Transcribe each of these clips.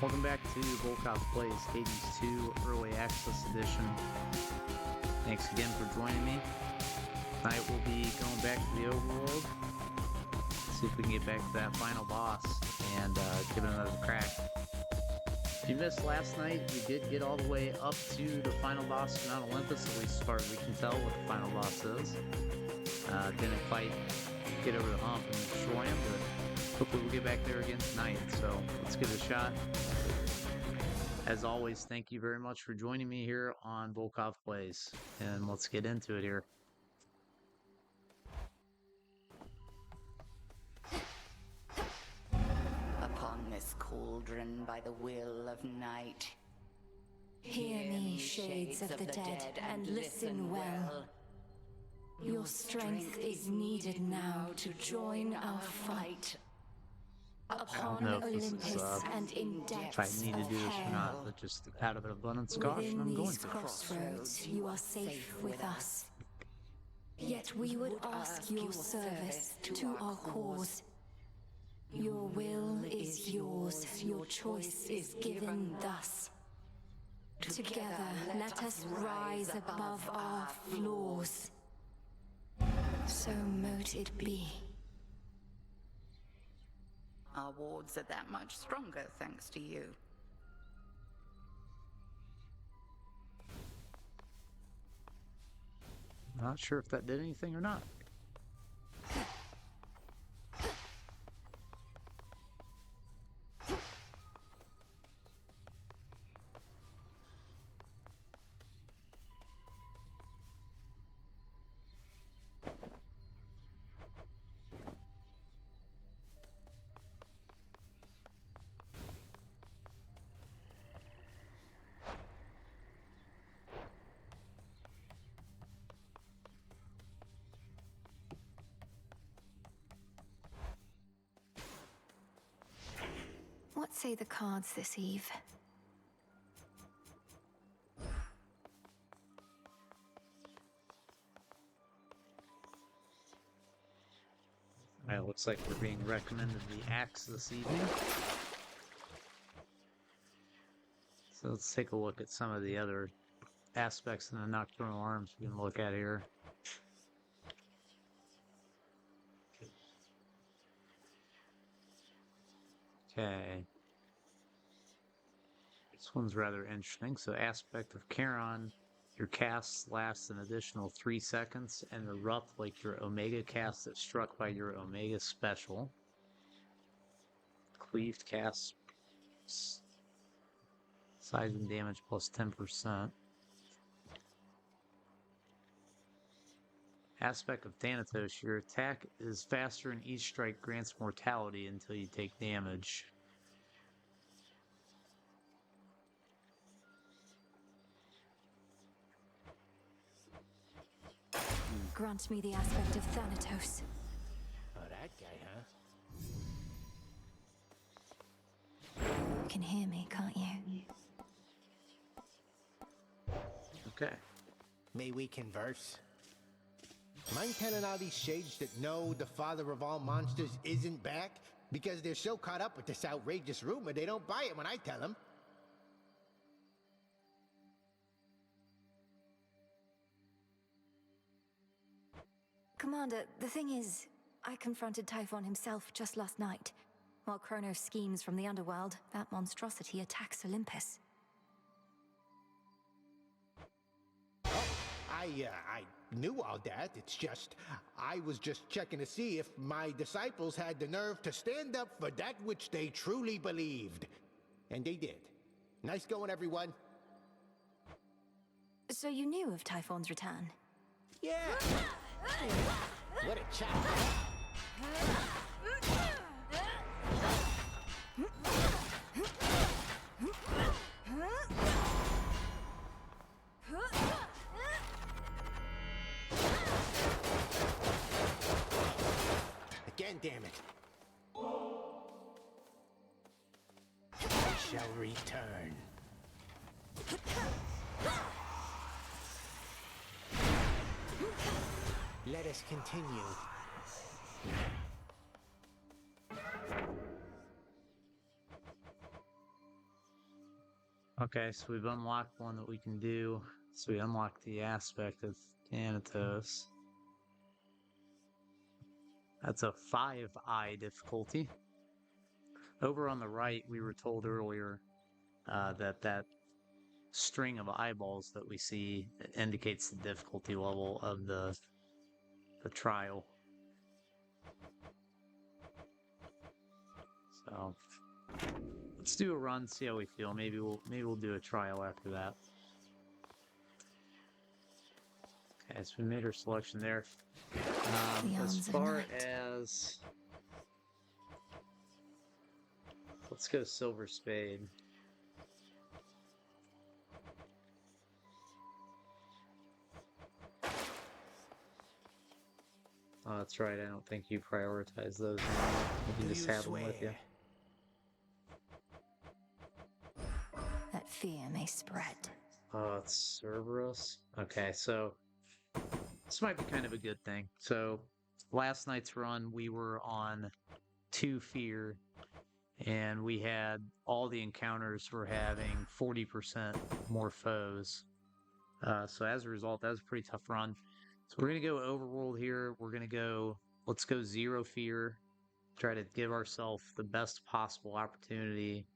Welcome back to Volkoff Plays Hades 2 Early Access Edition. Thanks again for joining me. Tonight we'll be going back to the overworld. See if we can get back to that final boss and give it another crack. If you missed last night, we did get all the way up to the final boss of Mount Olympus, at least as far as we can tell what the final boss is. Didn't quite get over the hump and destroy him, but hopefully we'll get back there again tonight, so let's give it a shot. As always, thank you very much for joining me here on Volkoff Plays, and let's get into it here. Upon this cauldron by the will of night, Hear me, shades of the dead, and listen well. Your strength is needed now to join our fight. Upon Olympus and in If I depths need to of do this or hell. not, but just out of an abundance of caution, Within I'm going these to. crossroads, you are safe with us. Yet we would ask your service to our cause. Your will is yours, your choice is given thus. Together, let us rise above our flaws. So mote it be. our wards are that much stronger thanks to you. Not sure if that did anything or not. What say the cards this eve? It looks like we're being recommended the axe this evening. So let's take a look at some of the other aspects in the nocturnal arms we can look at here. Okay. This one's rather interesting. So aspect of Charon, your casts last an additional 3 seconds and erupt like your Omega cast that's struck by your Omega special. Cleaved cast size and damage plus 10%. Aspect of Thanatos, your attack is faster and each strike grants mortality until you take damage. Grant me the aspect of Thanatos. Oh, that guy, huh? You can hear me, can't you? Okay. May we converse? Mind telling all these shades that no, the father of all monsters isn't back? Because they're so caught up with this outrageous rumor, they don't buy it when I tell them. Commander, the thing is, I confronted Typhon himself just last night. While Kronos schemes from the underworld, that monstrosity attacks Olympus. I knew all that. It's just, I was just checking to see if my disciples had the nerve to stand up for that which they truly believed. And they did. Nice going, everyone. So you knew of Typhon's return? Yeah! What a chap! Again, damn it. I shall return. Let us continue. Okay, so we've unlocked one that we can do. So we unlocked the aspect of Thanatos. That's a 5-eye difficulty. Over on the right, we were told earlier that string of eyeballs that we see indicates the difficulty level of the trial. So let's do a run, see how we feel. Maybe we'll do a trial after that. Okay, so we made our selection there. As far as let's go Silver Spade. Oh, that's right. I don't think you prioritize those. You can just have them with you. That fear may spread. Oh, it's Cerberus. Okay, so this might be kind of a good thing. So last night's run, we were on 2 fear, and we had all the encounters were having 40% more foes. So as a result, that was a pretty tough run. So we're going to go overworld here. We're going to go, let's go 0 fear. Try to give ourselves the best possible opportunity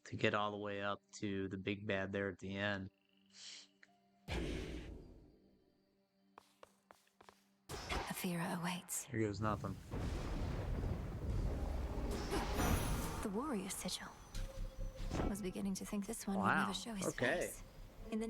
to get all the way up to the big bad there at the end. A fear awaits. Here goes nothing. The warrior sigil. I was beginning to think this one would Wow, never show his okay. face. In the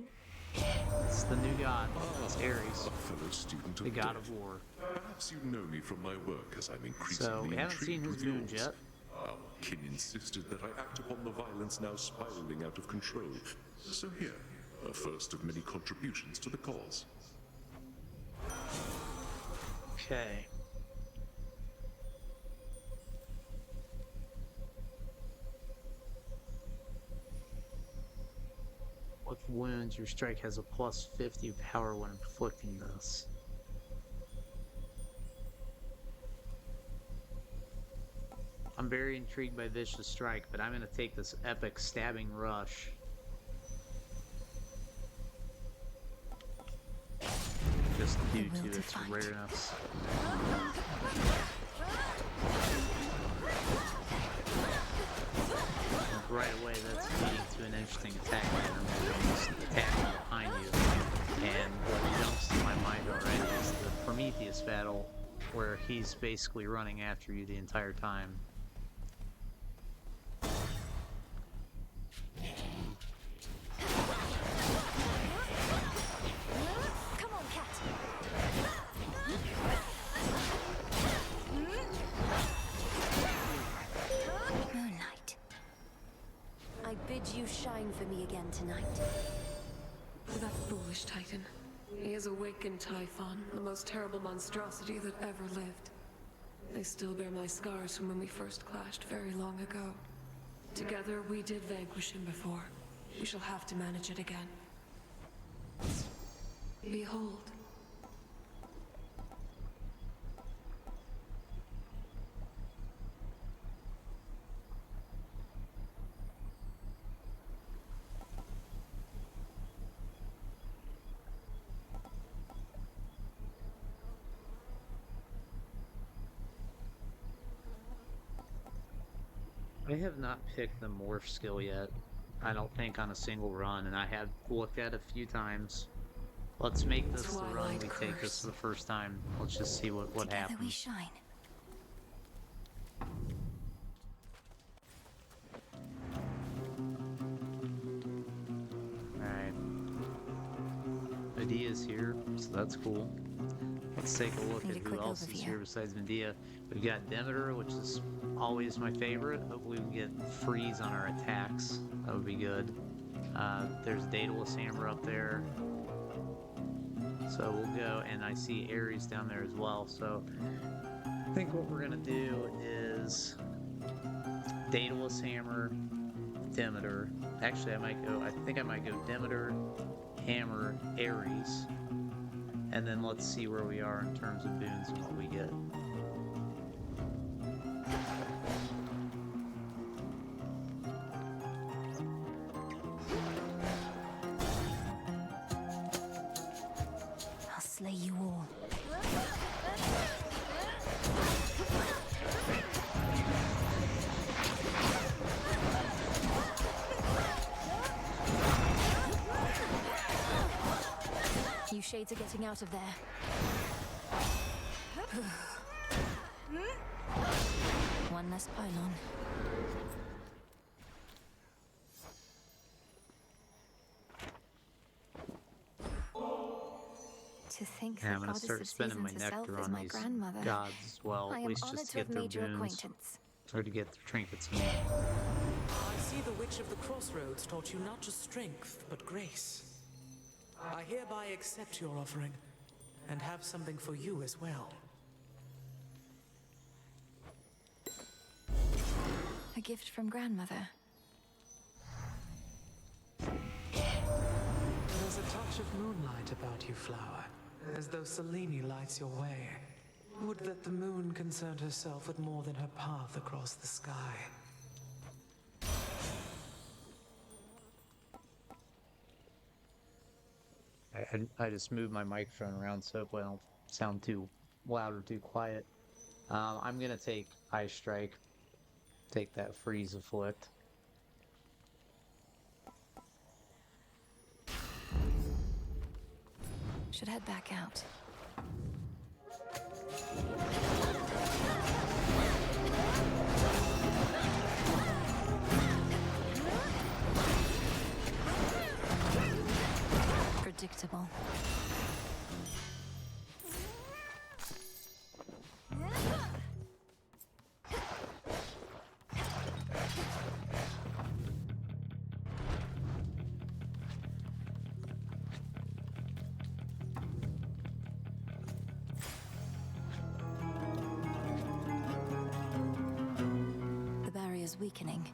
It's the new god. It's Ares, A fellow student the of god death. of war. Perhaps you know me from my work, as I'm increasingly So we haven't seen intrigued his with wounds yours. yet. Our kin insisted that I act upon the violence now spiraling out of control. So here, a first of many contributions to the cause. Okay. With wounds, your strike has a plus 50 power when inflicting this. I'm very intrigued by Vicious Strike, but I'm going to take this epic stabbing rush. Just due to its rareness. Right away, that's leading to an interesting attack pattern where he's attacking behind you. And what jumps to my mind already is the Prometheus battle, where he's basically running after you the entire time. Come on, cat. Moonlight. I bid you shine for me again tonight. That foolish titan. He has awakened Typhon, the most terrible monstrosity that ever lived. I still bear my scars from when we first clashed very long ago. Together, we did vanquish him before. We shall have to manage it again. Behold. I have not picked the morph skill yet. I don't think on a single run, and I have looked at it a few times. Let's make this the run we take this the first time. Let's just see what Together we happens. shine. Alright. Medea's here, so that's cool. Let's take a look Need at a who quick else is overview. here besides Medea. We've got Demeter, which is always my favorite. Hopefully we can get freeze on our attacks. That would be good. There's Daedalus Hammer up there. So we'll go, and I see Ares down there as well. So I think what we're gonna do is Daedalus Hammer, Demeter. Actually, I think I might go Demeter, Hammer, Ares. And then let's see where we are in terms of boons and what we get. shades are getting out of there. One less pylon. To think Yeah, the I'm gonna goddess start of spending my seasons herself nectar is on my these grandmother. gods as well, I at am least honored just to to have get their made your boons, acquaintance. or to get their trinkets. I mean. I see the Witch of the Crossroads taught you not just strength, but grace. I hereby accept your offering, and have something for you as well. A gift from grandmother. There's a touch of moonlight about you, flower, as though Selene lights your way. Would that the moon concerned herself with more than her path across the sky. I just moved my microphone around so I don't sound too loud or too quiet. I'm gonna take Eye Strike. Take that Freeze Afflict. Should head back out. Predictable. The barrier's weakening.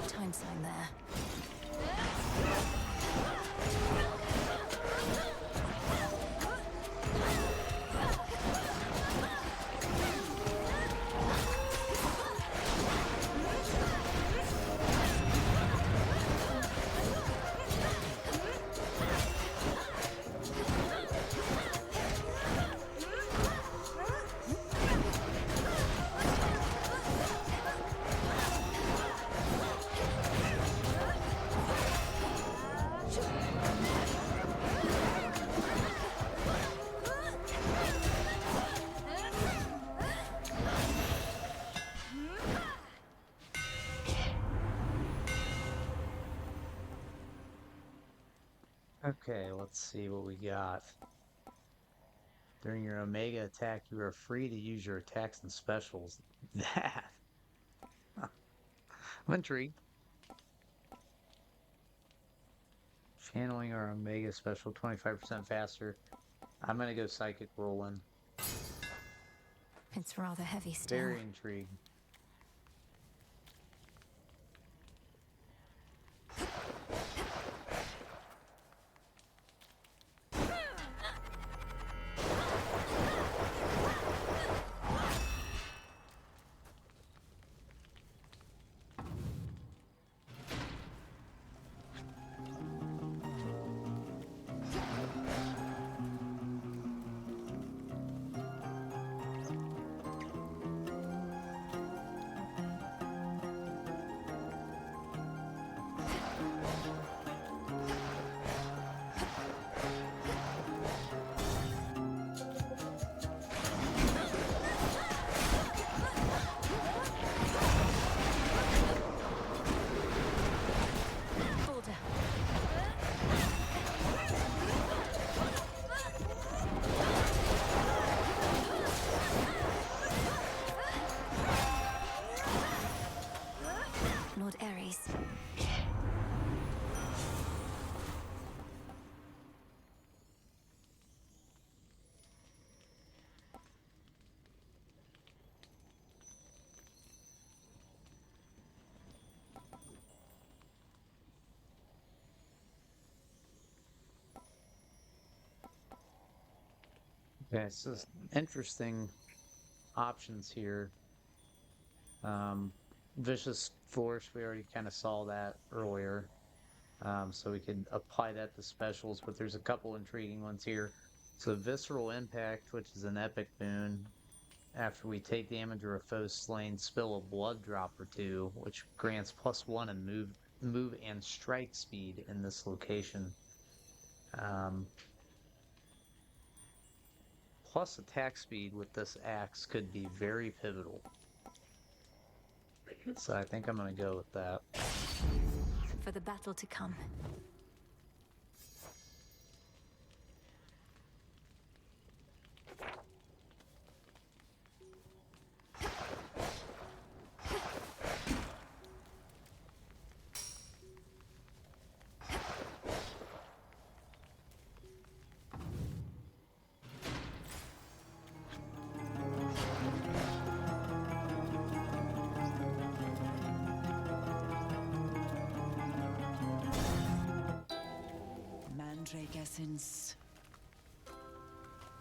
Time sign there. Okay, let's see what we got. During your Omega attack, you are free to use your attacks and specials. That. I'm intrigued. Channeling our Omega special 25% faster. I'm gonna go Psychic Rolling. It's rather heavy still. Very intrigued. Order. Lord Ares. Okay, so interesting options here. Vicious Force, we already kind of saw that earlier. So we can apply that to specials, but there's a couple intriguing ones here. So Visceral Impact, which is an epic boon. After we take damage or a foe slain, spill a blood drop or two, which grants +1 and move and strike speed in this location. Plus attack speed with this axe could be very pivotal. So I think I'm going to go with that. For the battle to come. Mandrake essence.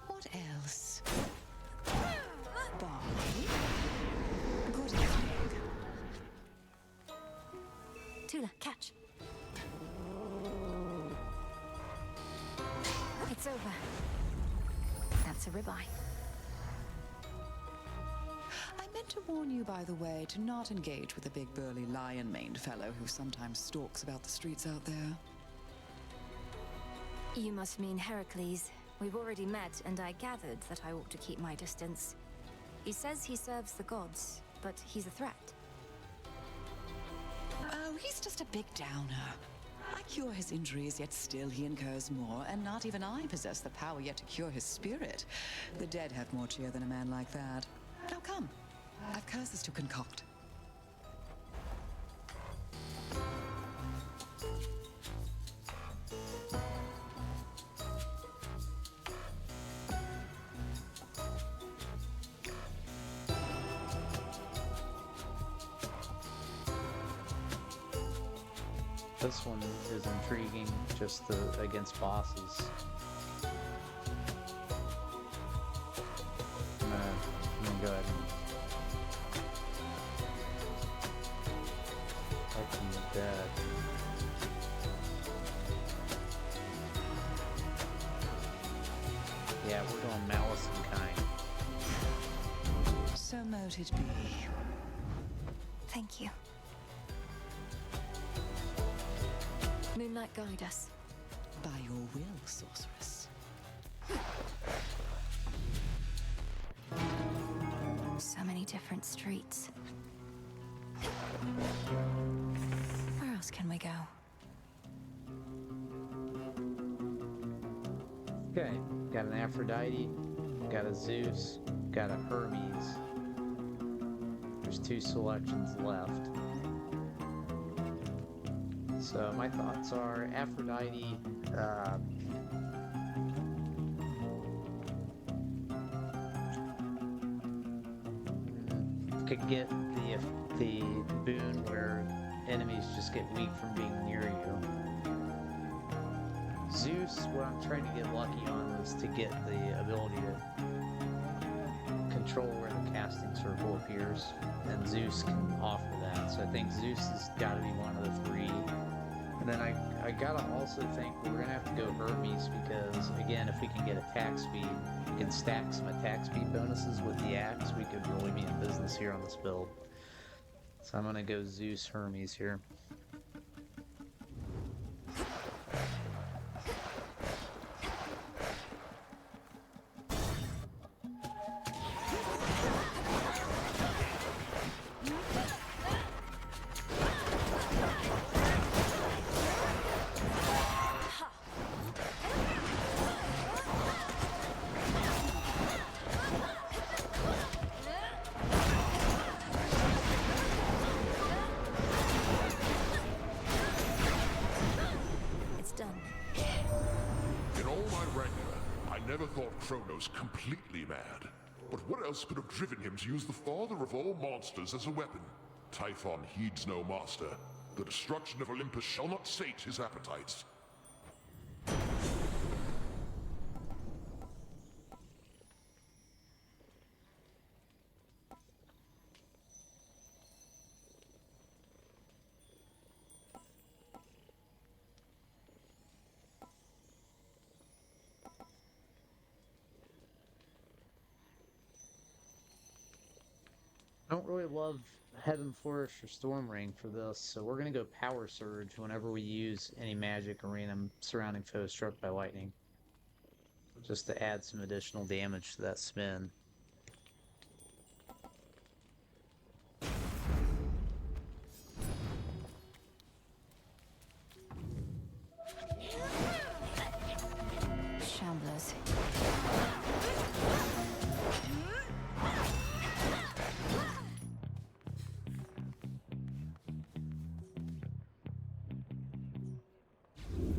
What else? Barley. Good evening. Tula, catch. It's over. That's a ribeye. I meant to warn you, by the way, to not engage with the big burly lion-maned fellow who sometimes stalks about the streets out there. You must mean Heracles. We've already met, and I gathered that I ought to keep my distance. He says he serves the gods, but he's a threat. Oh, he's just a big downer. I cure his injuries, yet still he incurs more, and not even I possess the power yet to cure his spirit. The dead have more cheer than a man like that. Now come, I've curses to concoct. This one is intriguing, just against bosses. I'm gonna go ahead and type in the dead. Yeah, we're doing Malice and Kind. So mote it be. Thank you. Moonlight, guide us. By your will, sorceress. So many different streets. Where else can we go? Okay, got an Aphrodite, got a Zeus, got a Hermes. There's 2 selections left. So my thoughts are Aphrodite, could get the boon where enemies just get weak from being near you. Zeus, what I'm trying to get lucky on is to get the ability to control where the casting circle appears, and Zeus can offer that. So I think Zeus has got to be one of the 3. And then I gotta also think we're gonna have to go Hermes because, again, if we can get attack speed, we can stack some attack speed bonuses with the axe, we could really be in business here on this build. So I'm gonna go Zeus Hermes here. Kronos completely mad. But what else could have driven him to use the father of all monsters as a weapon? Typhon heeds no master. The destruction of Olympus shall not sate his appetites. I don't really love Heaven Flourish or Storm Ring for this, so we're going to go Power Surge whenever we use any magic or random surrounding foe struck by lightning, just to add some additional damage to that spin. Shamblers.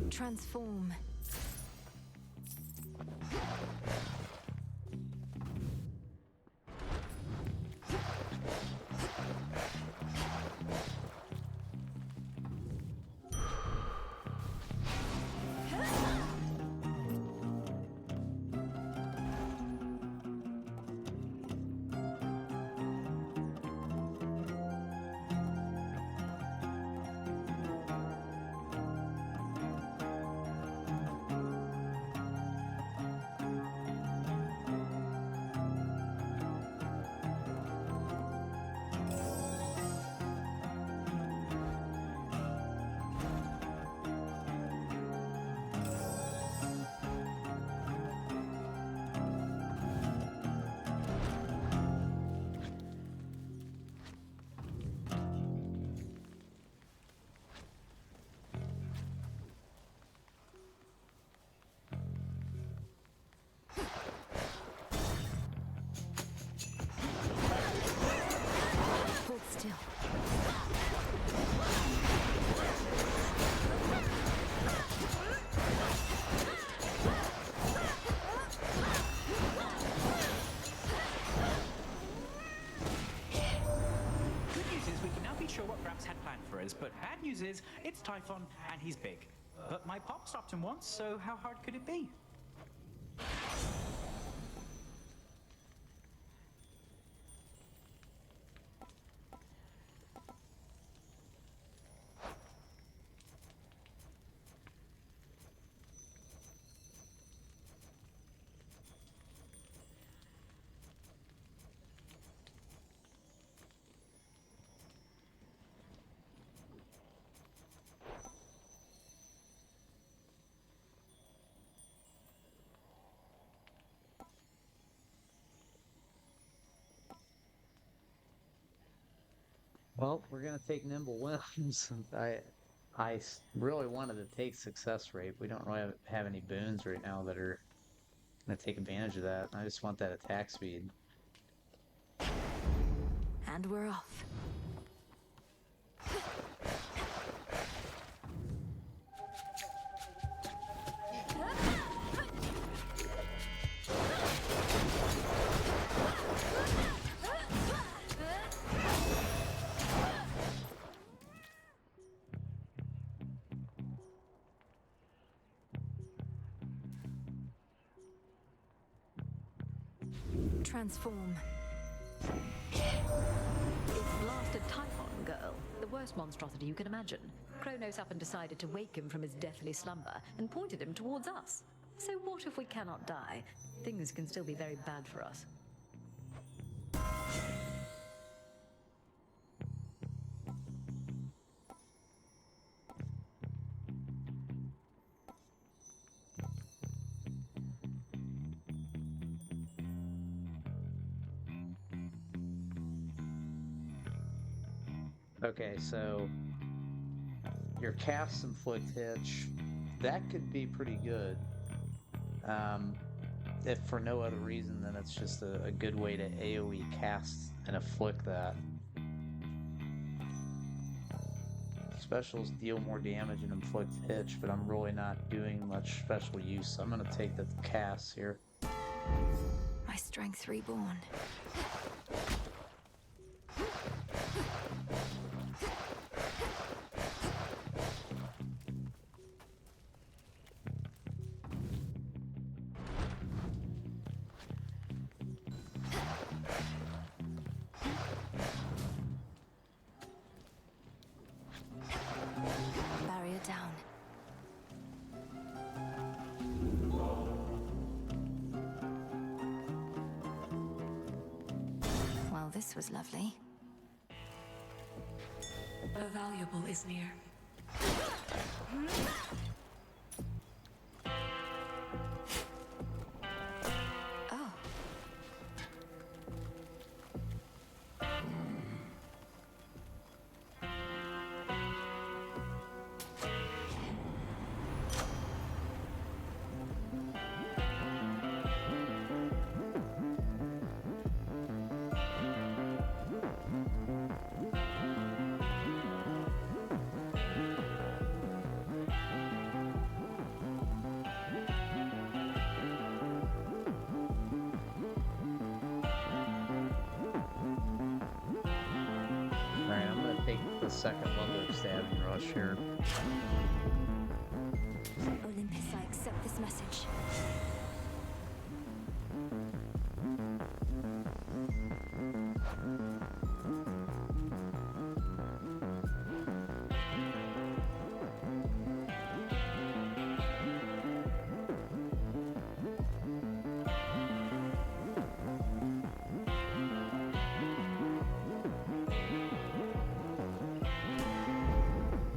Transform. Hold still. Good news is we can now be sure what Gramps had planned for us, but bad news is it's Typhon and he's big. But my pop stopped him once, so how hard could it be? Well, we're gonna take Nimble Limbs. Really wanted to take Success Rate. We don't really have any boons right now that are gonna take advantage of that. I just want that attack speed. And we're off. Transform. It's blasted Typhon, girl. The worst monstrosity you can imagine. Kronos up and decided to wake him from his deathly slumber and pointed him towards us. So what if we cannot die? Things can still be very bad for us. Okay, so your Cast Inflict Hitch, that could be pretty good. If for no other reason than it's just a good way to AoE cast and afflict that. Specials deal more damage and inflict hitch, but I'm really not doing much special use, so I'm going to take the cast here. My strength reborn. Barrier down. this was lovely. The valuable is near. Oh. Alright, I'm gonna take the second level stabbing rush here. Olympus, I accept this message.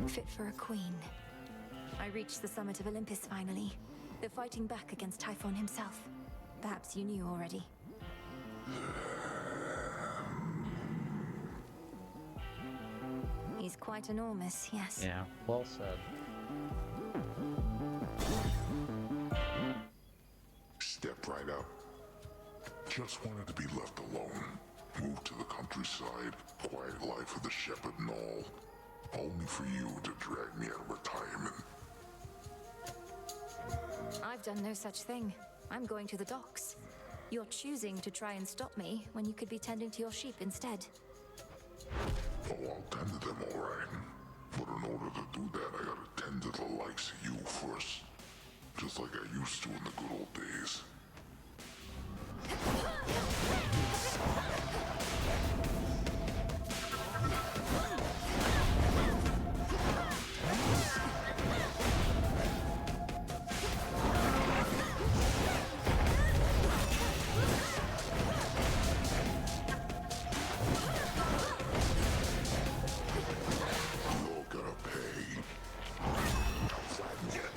Fit for a queen. I reached the summit of Olympus finally. They're fighting back against Typhon himself. Perhaps you knew already. He's quite enormous, yes. Yeah, well said. Step right up. Just wanted to be left alone. Moved to the countryside, quiet life of the shepherd and all. Only for you to drag me out of retirement. I've done no such thing. I'm going to the docks. You're choosing to try and stop me when you could be tending to your sheep instead. Oh, I'll tend to them all right. But in order to do that, I gotta tend to the likes of you first. Just like I used to in the good old days. You're gonna pay. I'll flatten you.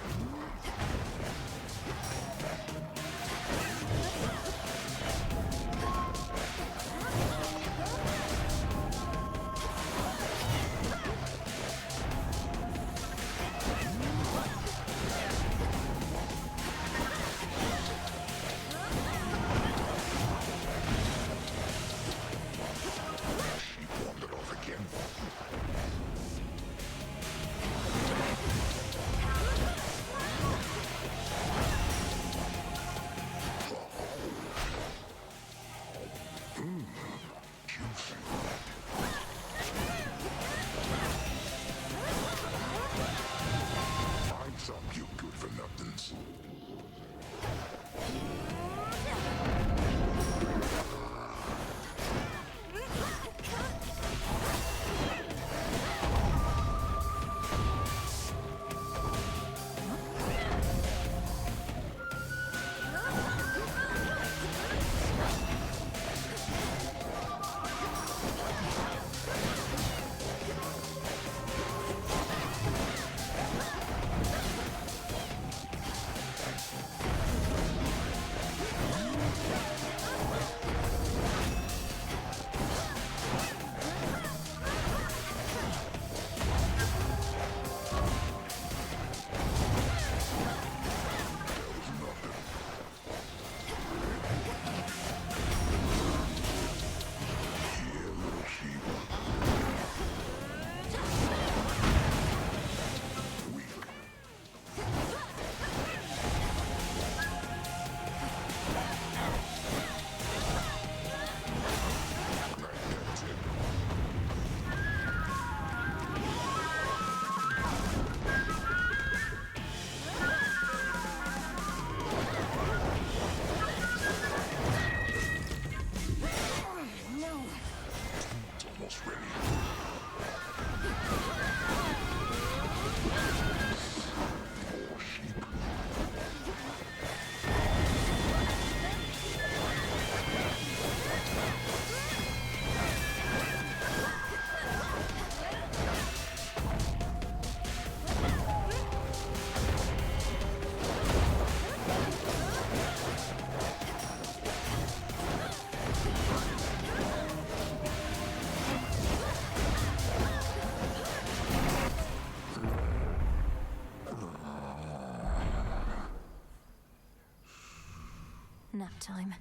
nap time.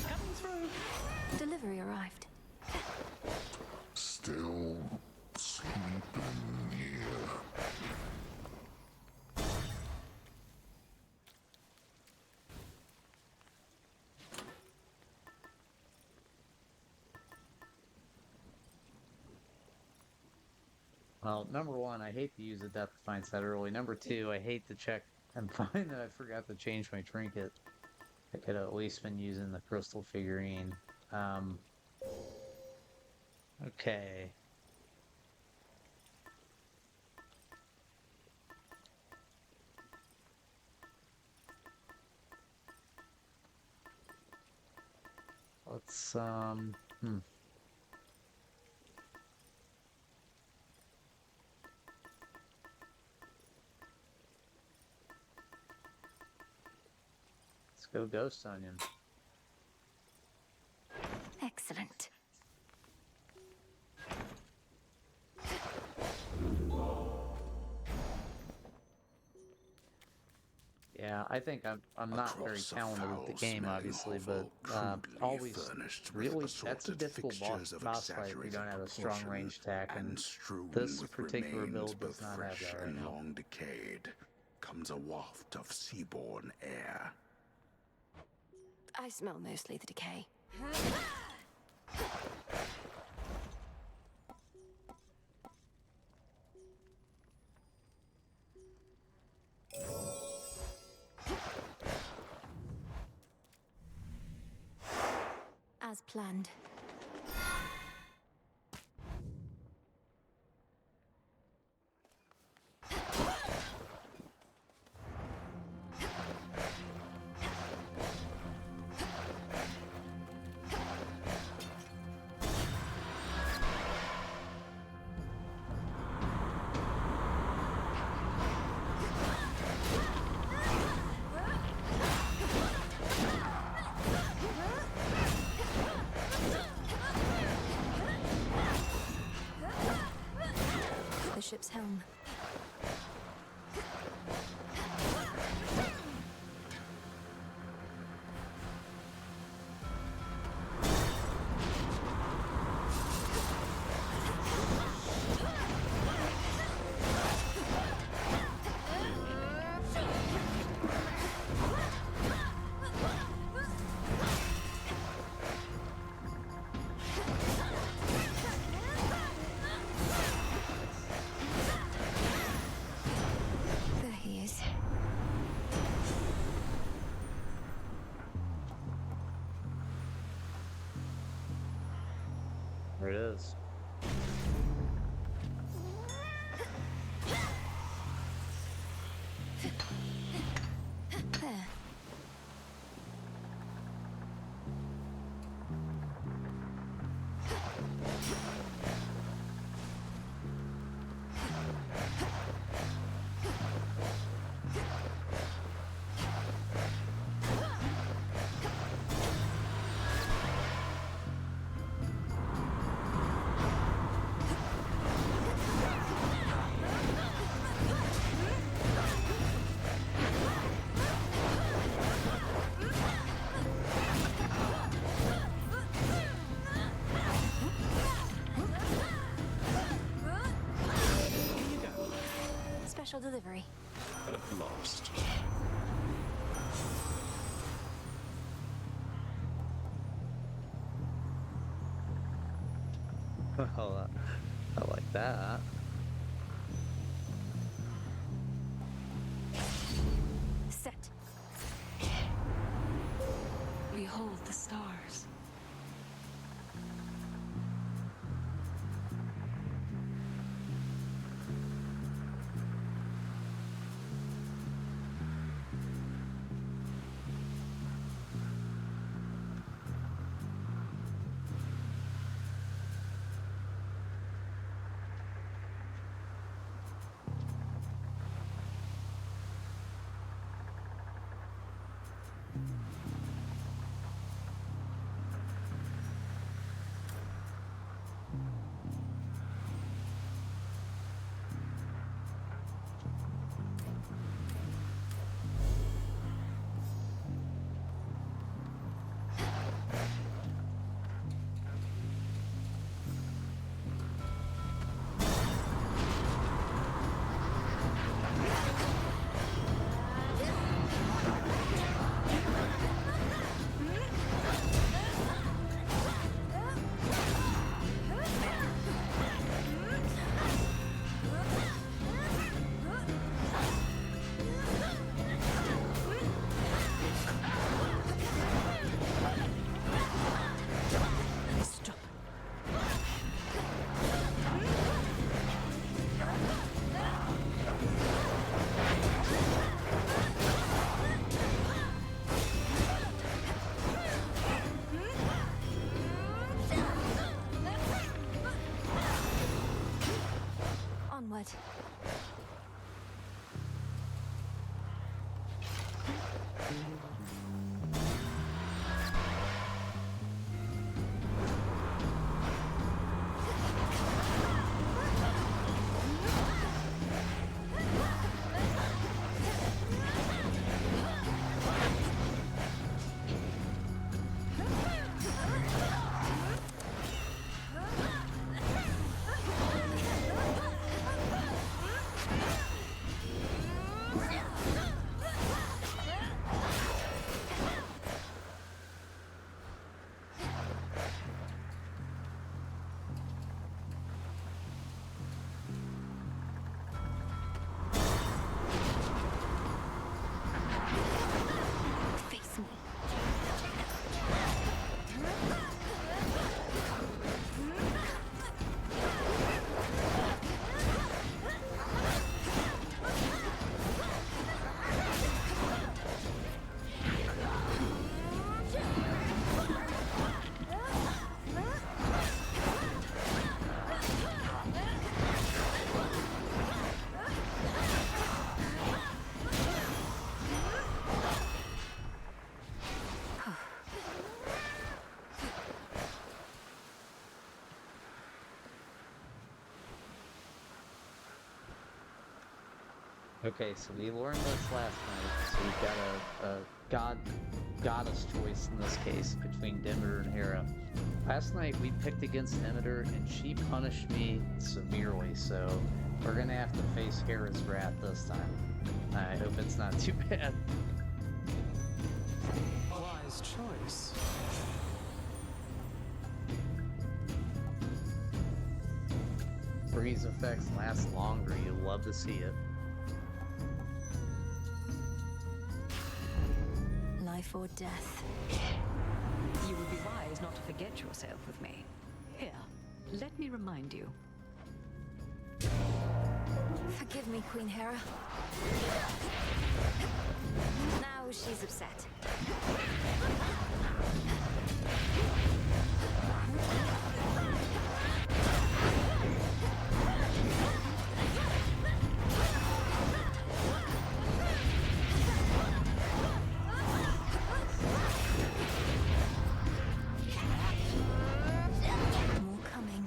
Coming through. Delivery arrived. Still sleeping here. Well, number one, I hate to use the Death Defiance that early. Number two, I hate to check and find that I forgot to change my trinket. I could have at least been using the crystal figurine. Okay. Let's, Let's go Ghost Onion. Excellent. Yeah, I think I'm not very talented with the game, obviously, but always really that's a difficult boss fight if you don't have a strong range attack, and this particular build does not have that right now. Long decayed comes a waft of seaborne air. I smell mostly the decay. As planned. The ship's helm. There he is. There it is. There. Special delivery. At last. Well, I like that. Set. Behold the stars. onward. Okay, so we learned this last night. So we've got a goddess choice in this case between Demeter and Hera. Last night we picked against Demeter and she punished me severely, so we're gonna have to face Hera's wrath this time. I hope it's not too bad. Wise choice. Freeze effects last longer, you'll love to see it. Life or death. You would be wise not to forget yourself with me. Here, let me remind you. Forgive me, Queen Hera. Now she's upset. More coming.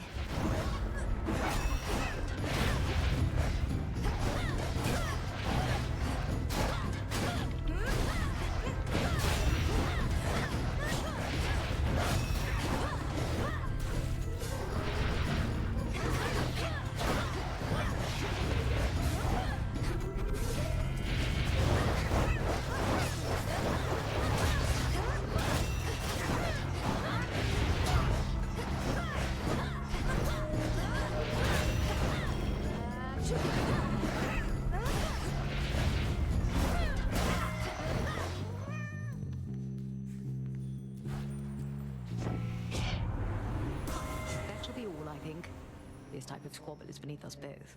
That shall be all, I think. This type of squabble is beneath us both.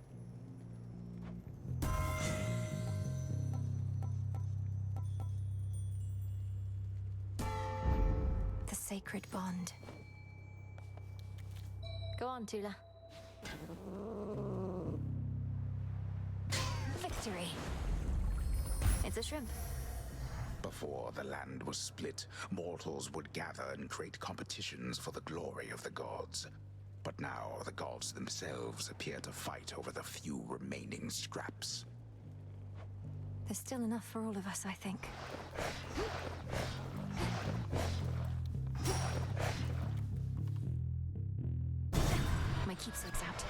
The sacred bond. Go on, Tula. Victory. It's a shrimp. Before the land was split, mortals would gather and create competitions for the glory of the gods. But now the gods themselves appear to fight over the few remaining scraps. There's still enough for all of us, I think. My keepsake's out.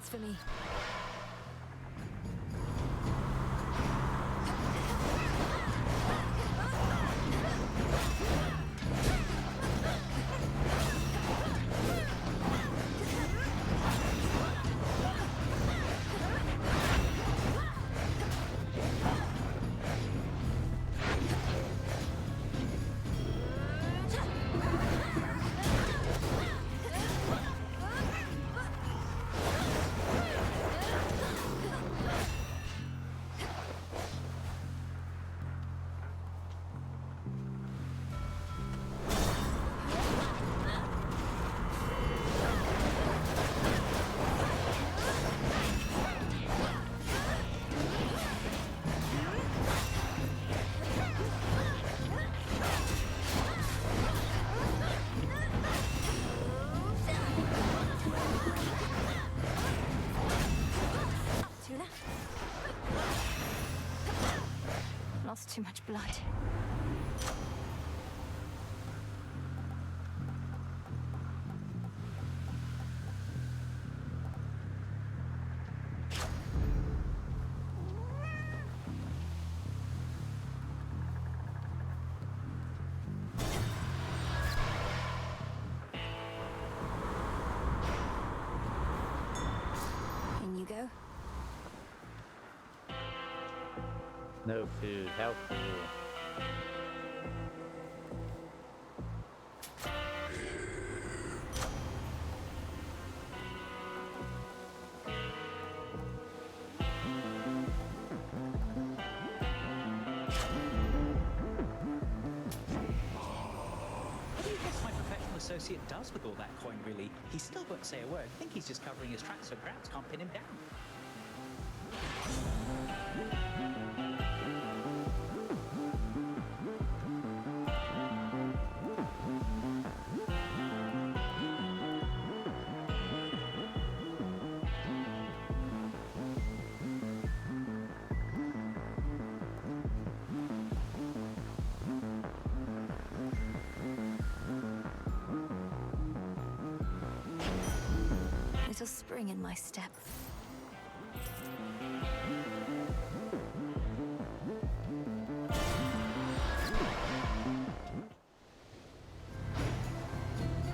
chance for me. Lost too much blood. In you go. No food. How cool. What do you guess my professional associate does with all that coin, really? He still won't say a word. I think he's just covering his tracks so Grabs can't pin him down. Little spring in my step.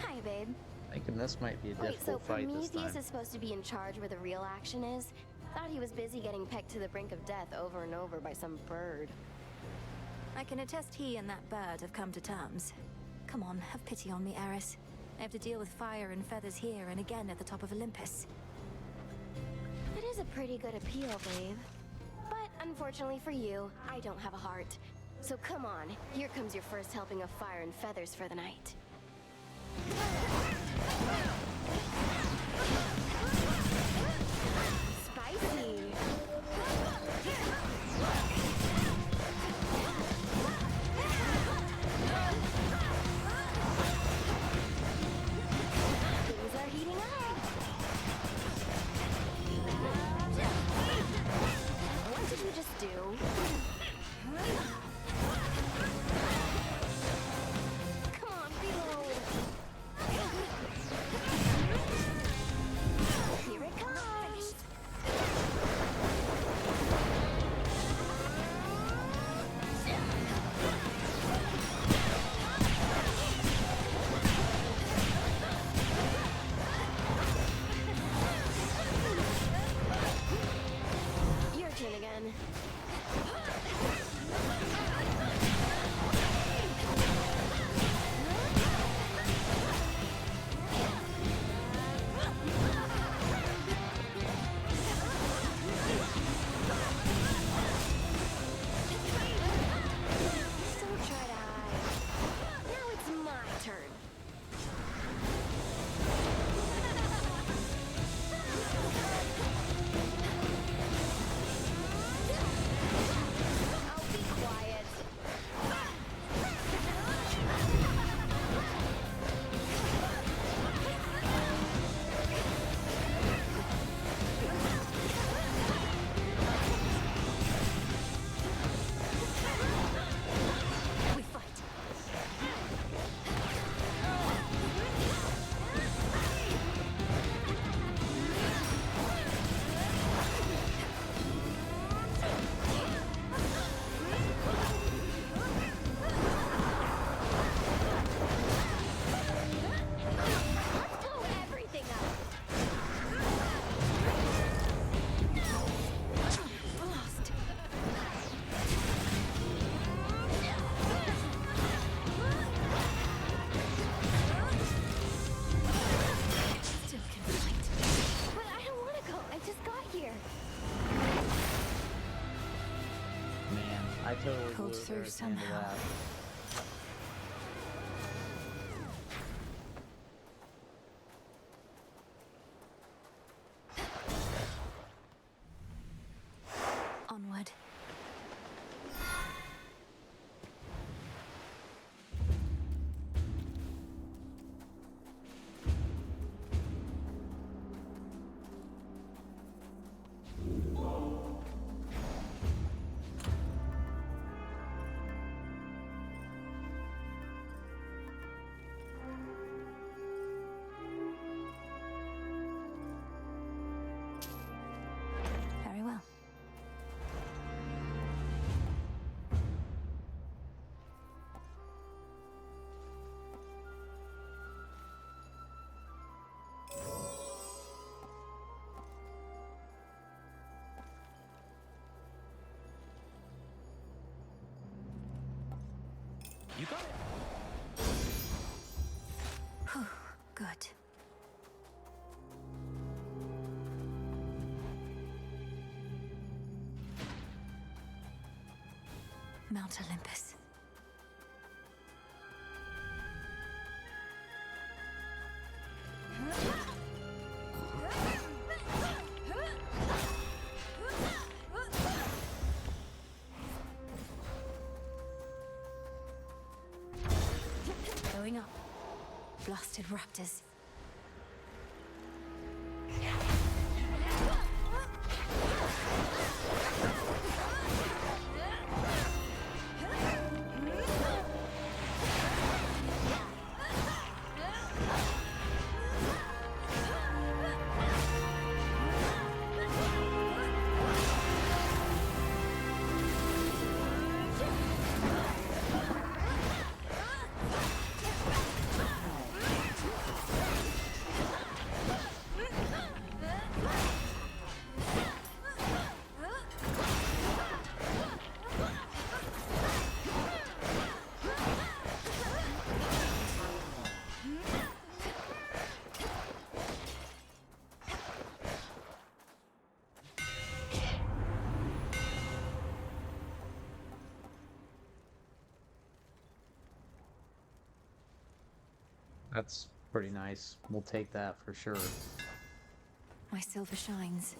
Hi, babe. Thinking this might be a Wait, so difficult fight this Prometheus time. is supposed to be in charge where the real action is? Thought he was busy getting pecked to the brink of death over and over by some bird. I can attest he and that bird have come to terms. Come on, have pity on me, Eris. I have to deal with fire and feathers here and again at the top of Olympus. It is a pretty good appeal, babe. But unfortunately for you, I don't have a heart. So come on, here comes your first helping of fire and feathers for the night. Spicy! Things are heating up! What did we just do? Come on, reload! I totally Pulled blew it through there at the end of somehow. that. Onward. Very well. You got it. Whew, good. Mount Olympus. Going up. Blasted raptors. That's pretty nice. We'll take that for sure. My silver shines.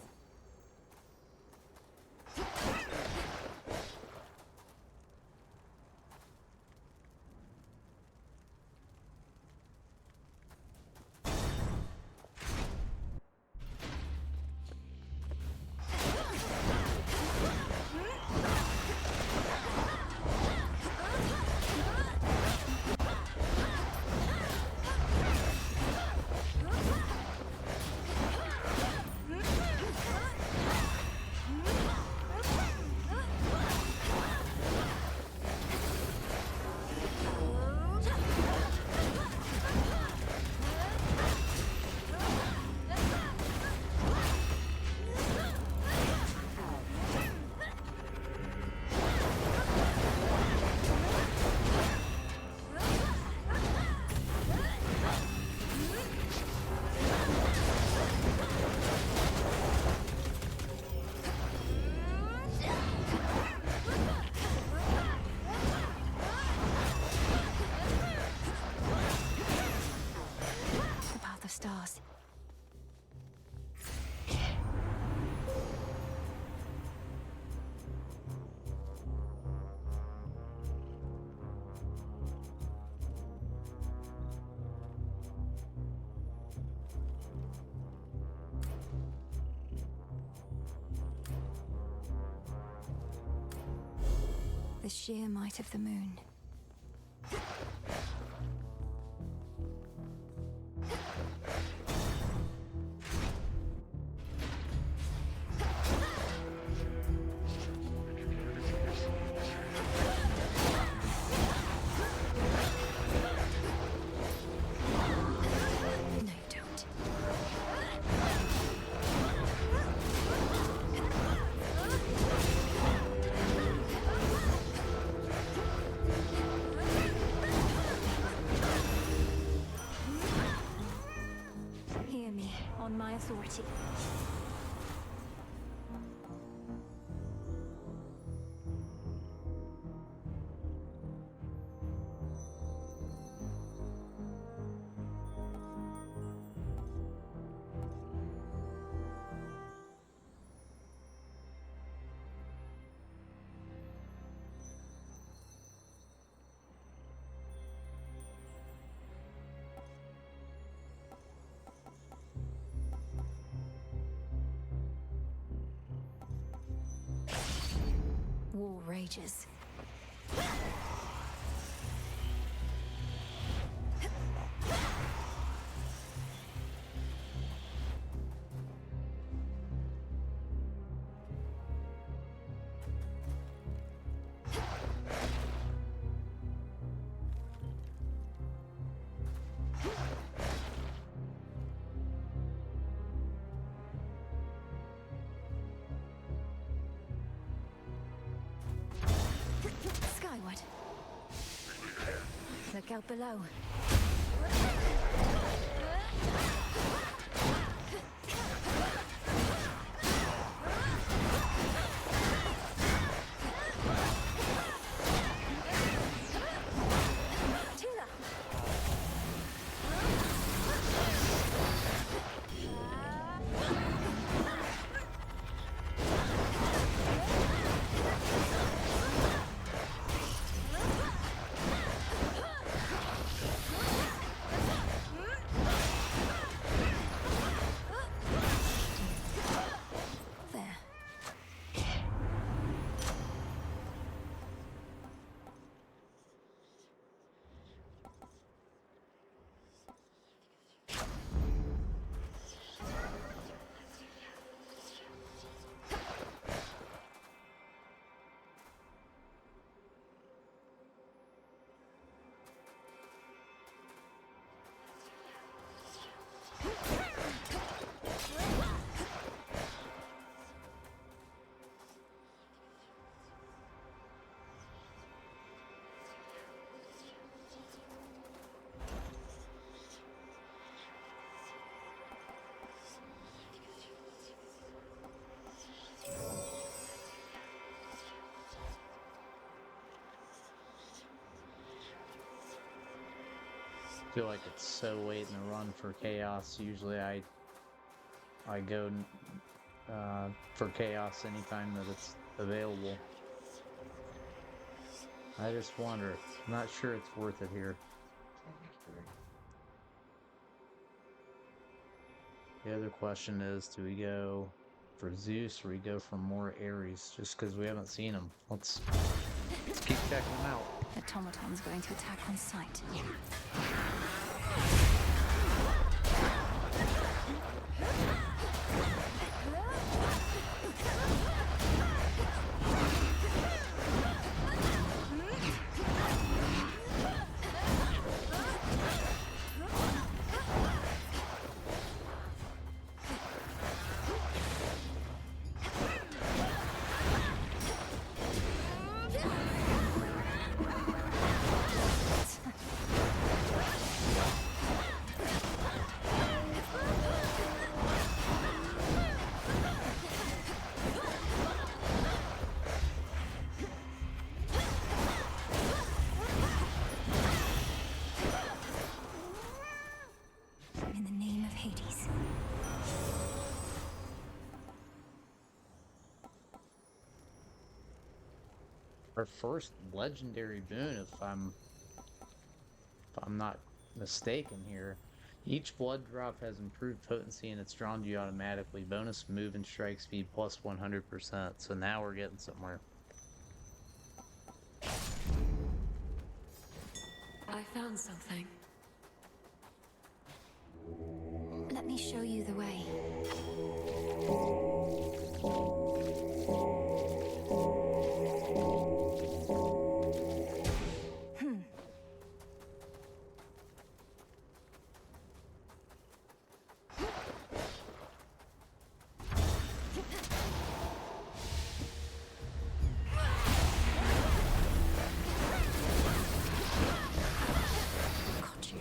The path of stars. The sheer might of the moon. No, don't. Hear me on my authority. War rages. Skyward. Look out below. I feel like it's so late in the run for Chaos. Usually I go for Chaos anytime that it's available. I just wonder. I'm not sure it's worth it here. The other question is, do we go for Zeus or we go for more Ares? Just because we haven't seen them. Let's keep checking them out. Automaton's going to attack on sight. In the name of Hades. Our first legendary boon, if I'm not mistaken here. Each blood drop has improved potency and it's drawn to you automatically. Bonus move and strike speed plus 100%. So now we're getting somewhere. I found something. Let me show you the way. Got you.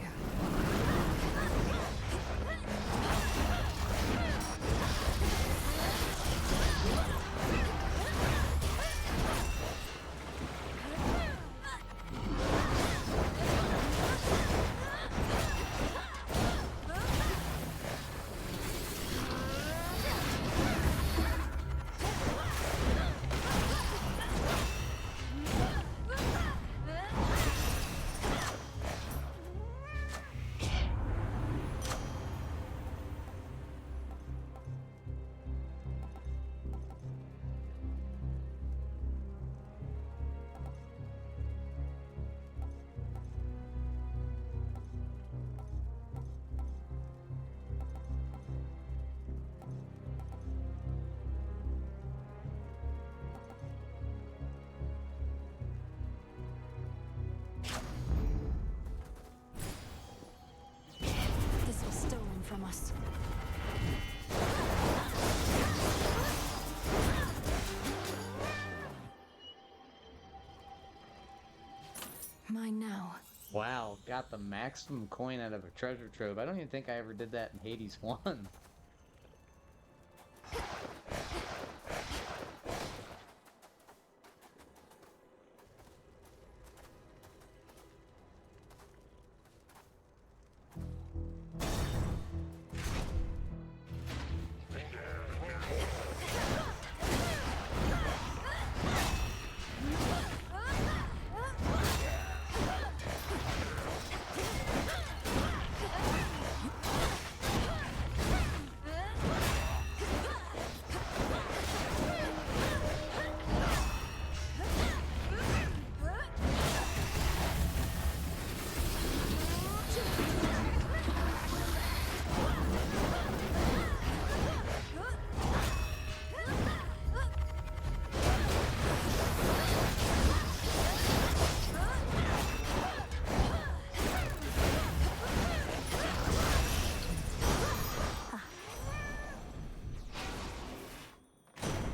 Mine now. Wow, got the maximum coin out of a treasure trove. I don't even think I ever did that in Hades 1.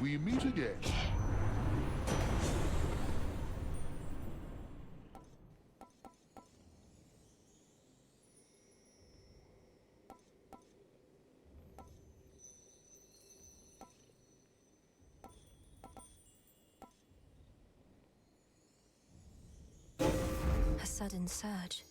We meet again. A sudden surge.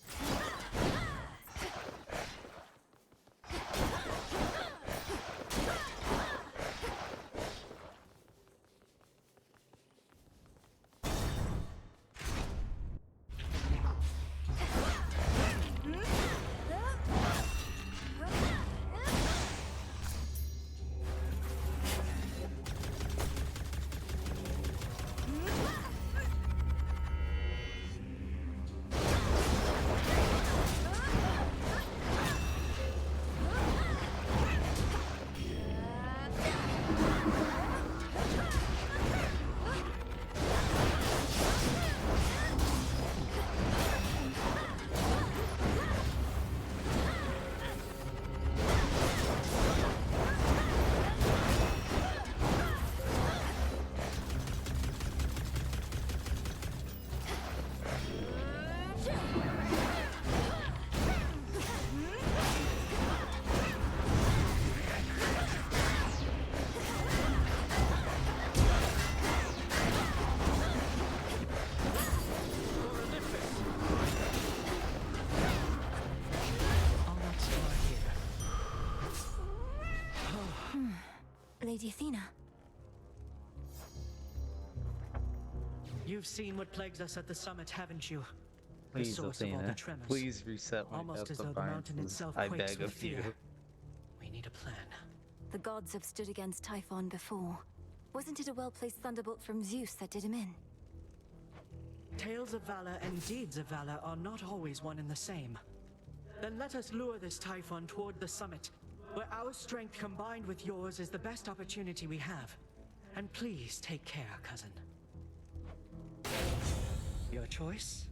Lady Athena. You've seen what plagues us at the summit, haven't you? Please, the source of all the Athena, tremors. please reset my Almost as death though the mountain appliances. itself I quakes beg with of you. fear. We need a plan. The gods have stood against Typhon before. Wasn't it a well-placed thunderbolt from Zeus that did him in? Tales of valor and deeds of valor are not always one and the same. Then let us lure this Typhon toward the summit, where our strength combined with yours is the best opportunity we have. And please take care, cousin. Your choice?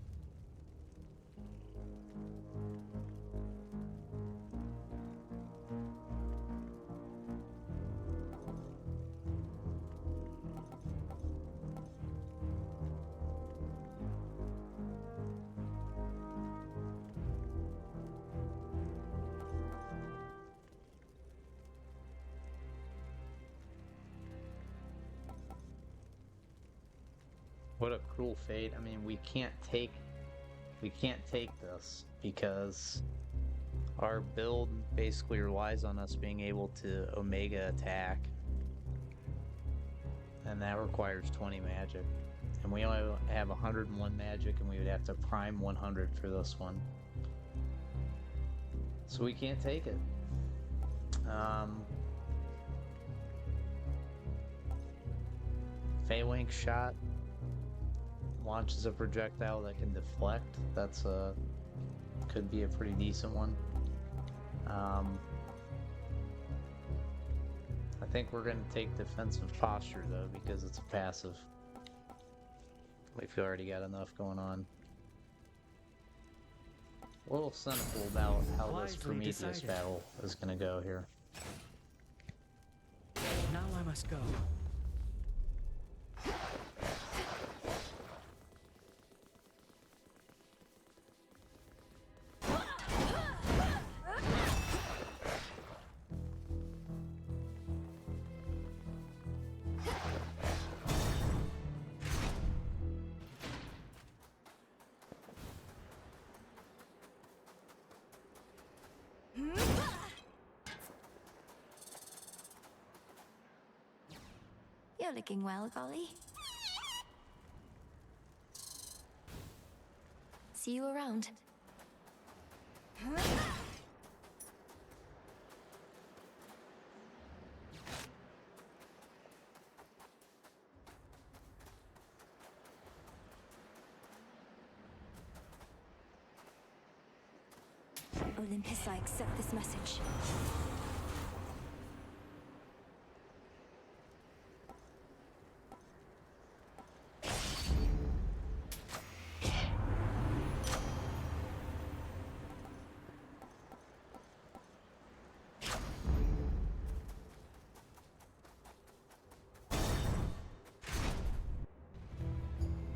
What a cruel fate. I mean, we can't take this because our build basically relies on us being able to Omega attack. And that requires 20 magic. And we only have 101 magic, and we would have to prime 100 for this one. So we can't take it. Phalanx shot launches a projectile that can deflect. That's could be a pretty decent one. I think we're going to take defensive posture though, because it's a passive. We've already got enough going on. A little cynical about how this Wisely Prometheus decided. battle is going to go here. Now I must go. Frolicking well, Golly. See you around. Olympus, I accept this message.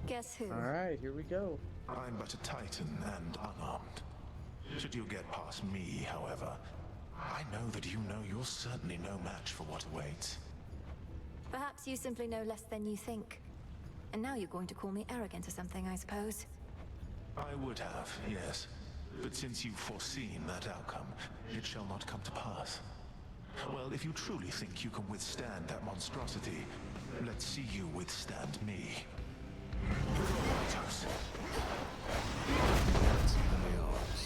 Guess who? Alright, here we go. I'm but a titan and unarmed. Should you get past me, however, I know that you know you're certainly no match for what awaits. Perhaps you simply know less than you think. And now you're going to call me arrogant or something, I suppose. I would have, yes. But since you've foreseen that outcome, it shall not come to pass. Well, if you truly think you can withstand that monstrosity, let's see you withstand me. Lighthouse. That's even yours.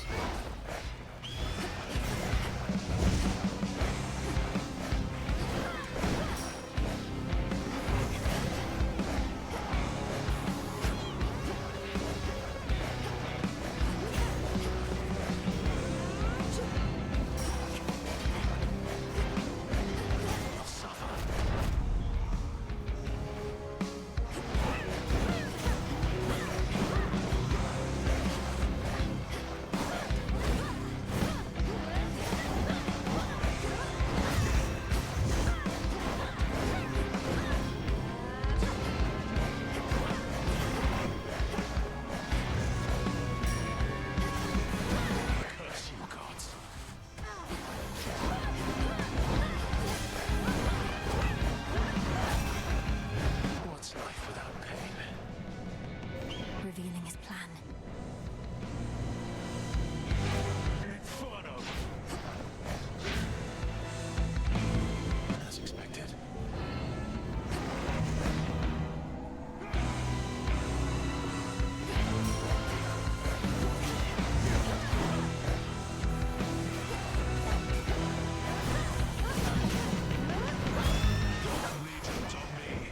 Revealing his plan. Inferno! As expected. Legions on me.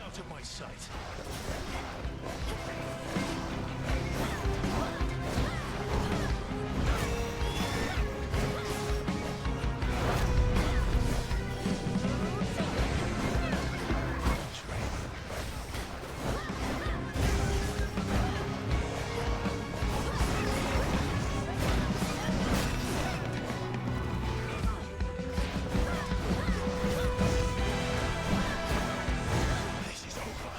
Out of my sight. This is over.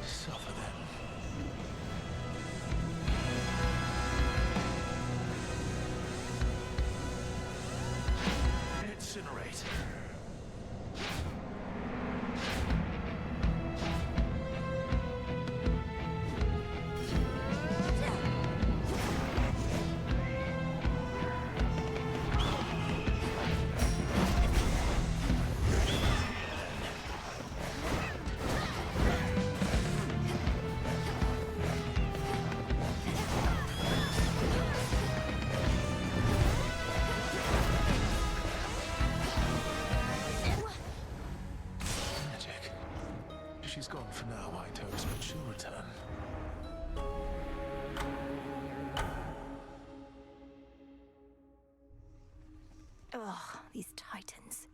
Suffer then. Incinerate. Magic. She's gone for now, White Toes, but she'll return. Ugh, these titans.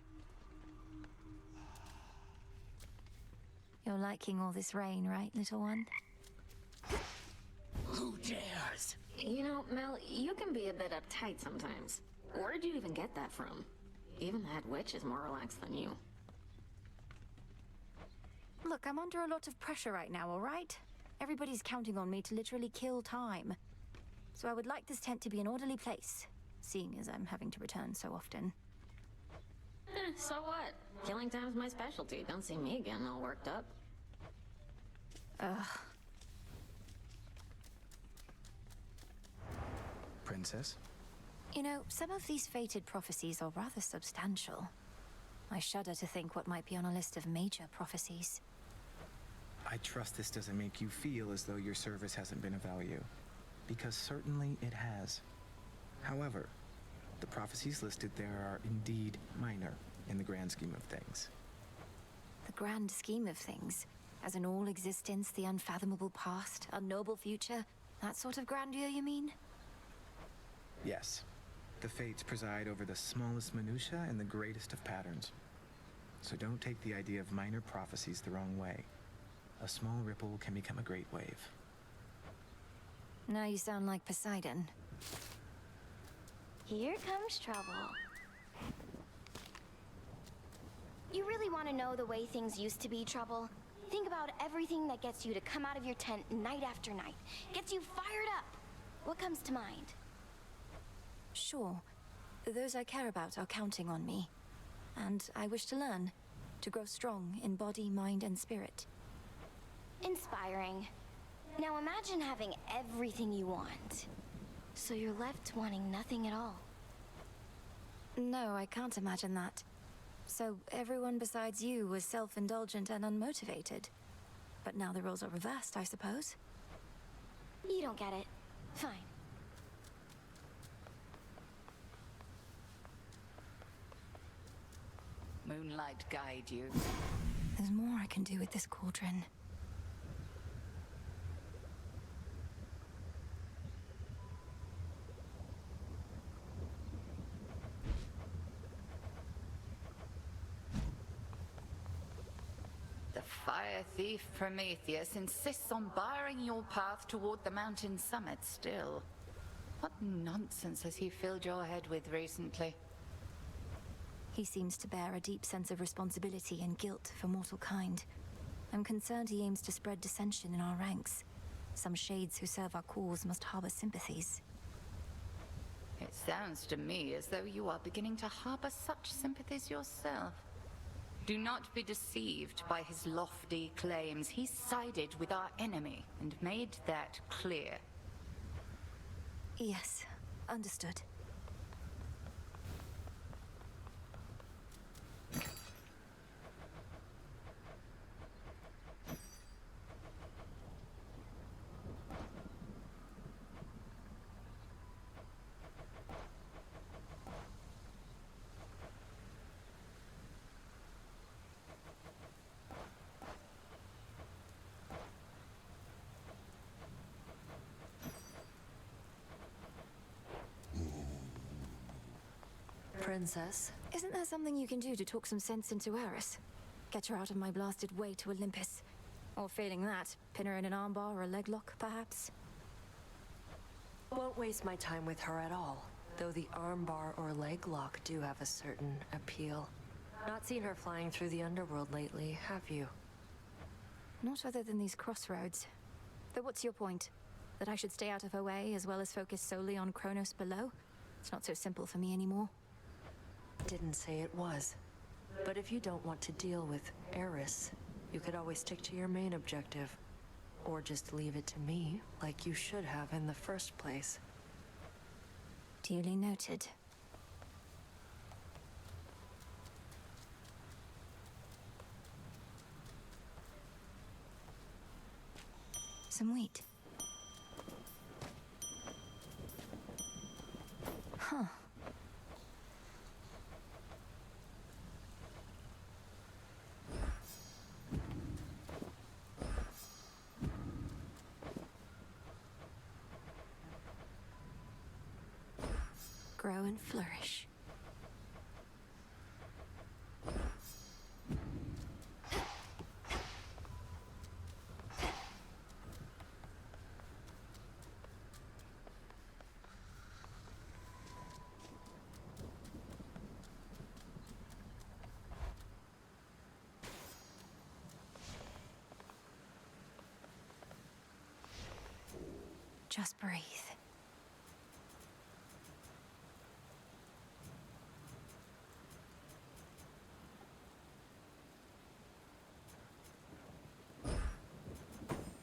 You're liking all this rain, right, little one? Who dares? You know, Mel, you can be a bit uptight sometimes. Where'd you even get that from? Even that witch is more relaxed than you. Look, I'm under a lot of pressure right now, all right? Everybody's counting on me to literally kill time. So I would like this tent to be an orderly place, seeing as I'm having to return so often. So what? Killing time's my specialty. Don't see me getting all worked up. Ugh. Princess? You know, some of these fated prophecies are rather substantial. I shudder to think what might be on a list of major prophecies. I trust this doesn't make you feel as though your service hasn't been of value, because certainly it has. However, the prophecies listed there are indeed minor in the grand scheme of things. The grand scheme of things? As in all existence, the unfathomable past, a noble future? That sort of grandeur, you mean? Yes. The fates preside over the smallest minutiae and the greatest of patterns. So don't take the idea of minor prophecies the wrong way. A small ripple can become a great wave. Now you sound like Poseidon. Here comes trouble. You really want to know the way things used to be, Trouble? Think about everything that gets you to come out of your tent night after night. Gets you fired up. What comes to mind? Sure. Those I care about are counting on me. And I wish to learn. To grow strong in body, mind, and spirit. Inspiring. Now imagine having everything you want. So you're left wanting nothing at all. No, I can't imagine that. So everyone besides you was self-indulgent and unmotivated. But now the roles are reversed, I suppose? You don't get it. Fine. Moonlight guide you. There's more I can do with this cauldron. The fire thief Prometheus insists on barring your path toward the mountain summit still. What nonsense has he filled your head with recently? He seems to bear a deep sense of responsibility and guilt for mortal kind. I'm concerned he aims to spread dissension in our ranks. Some shades who serve our cause must harbor sympathies. It sounds to me as though you are beginning to harbor such sympathies yourself. Do not be deceived by his lofty claims. He sided with our enemy and made that clear. Yes, understood. Princess? Isn't there something you can do to talk some sense into Eris? Get her out of my blasted way to Olympus. Or failing that, pin her in an armbar or a leg lock, perhaps? Won't waste my time with her at all, though the armbar or leg lock do have a certain appeal. Not seen her flying through the underworld lately, have you? Not other than these crossroads. But what's your point? That I should stay out of her way as well as focus solely on Kronos below? It's not so simple for me anymore. Didn't say it was. But if you don't want to deal with Eris, you could always stick to your main objective. Or just leave it to me, like you should have in the first place. Duly noted. Some wheat. Huh. Grow and flourish. Just breathe.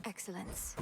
Excellence.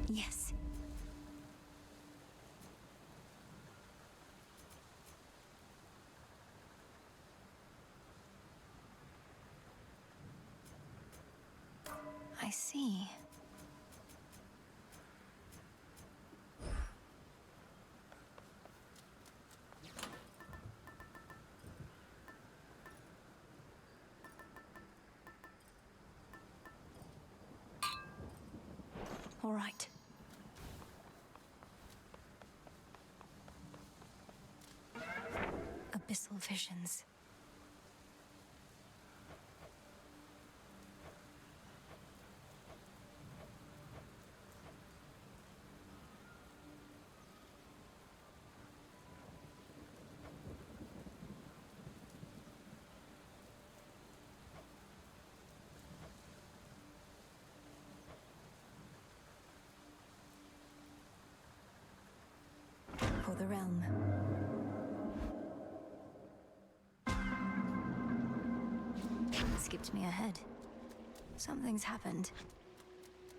Yes. I see. All right. Abyssal visions. For the realm. Skipped me ahead. Something's happened.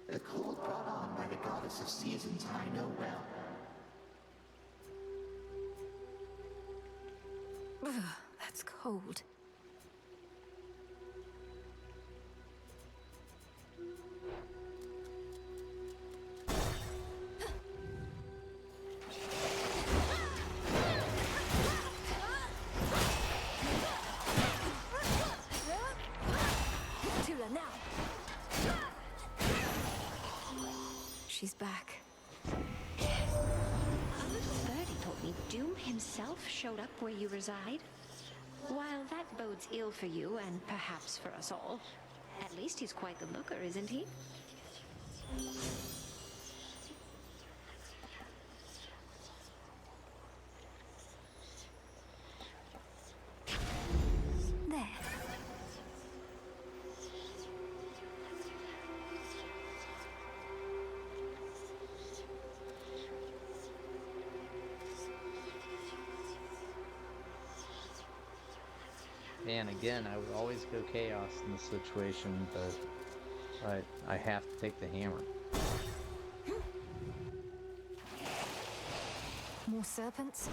The cold brought on by the goddess of seasons I know well. Ugh, that's cold. She's back. A little birdie told me Doom himself showed up where you reside. While that bodes ill for you, and perhaps for us all, at least he's quite the looker, isn't he? There. And again, I would always go chaos in this situation, but I have to take the hammer. More serpents?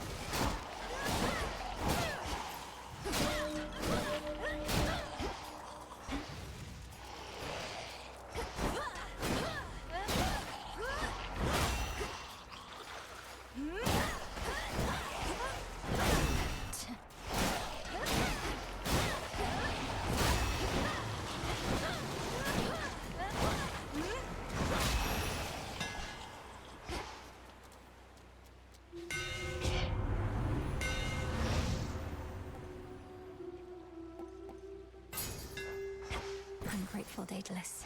Ungrateful Daedalus.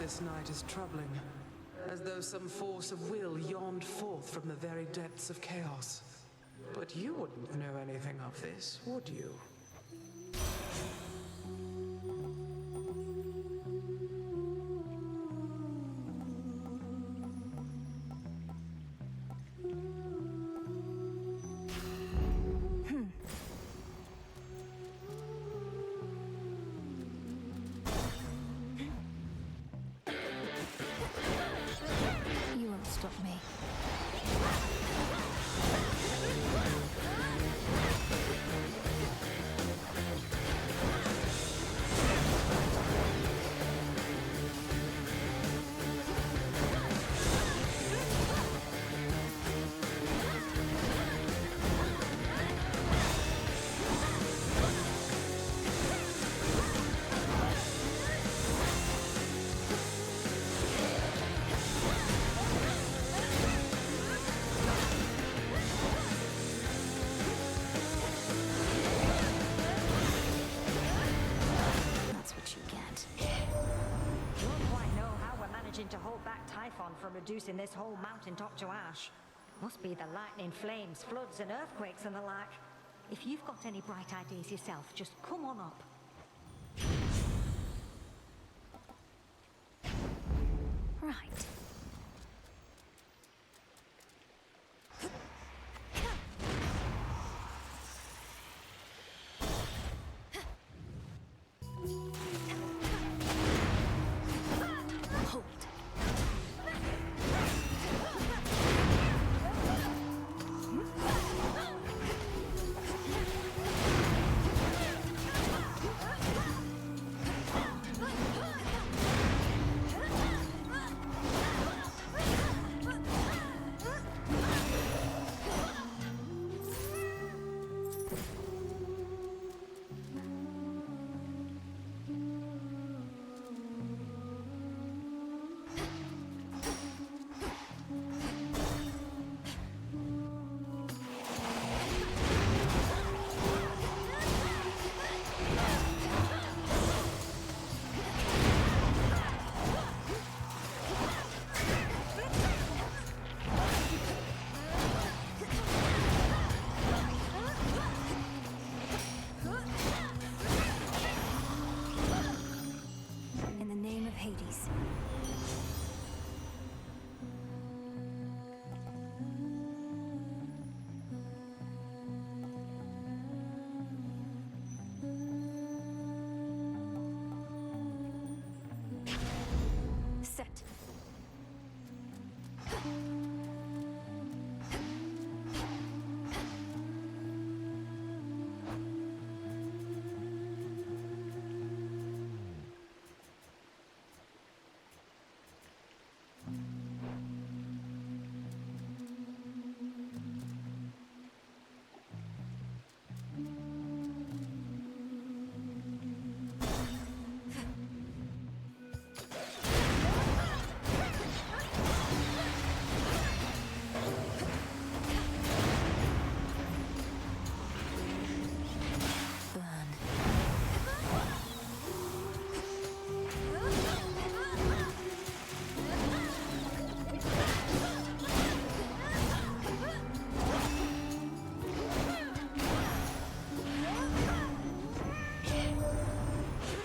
this night is troubling, as though some force of will yawned forth from the very depths of chaos. But you wouldn't know anything of this, would you? You won't stop me. That's what you get. Don't quite know how we're managing to hold back Typhon from reducing this whole mountaintop to ash. Must be the lightning, flames, floods, and earthquakes and the like. If you've got any bright ideas yourself, just come on up. Right. Hold. In the name of Hades. Set.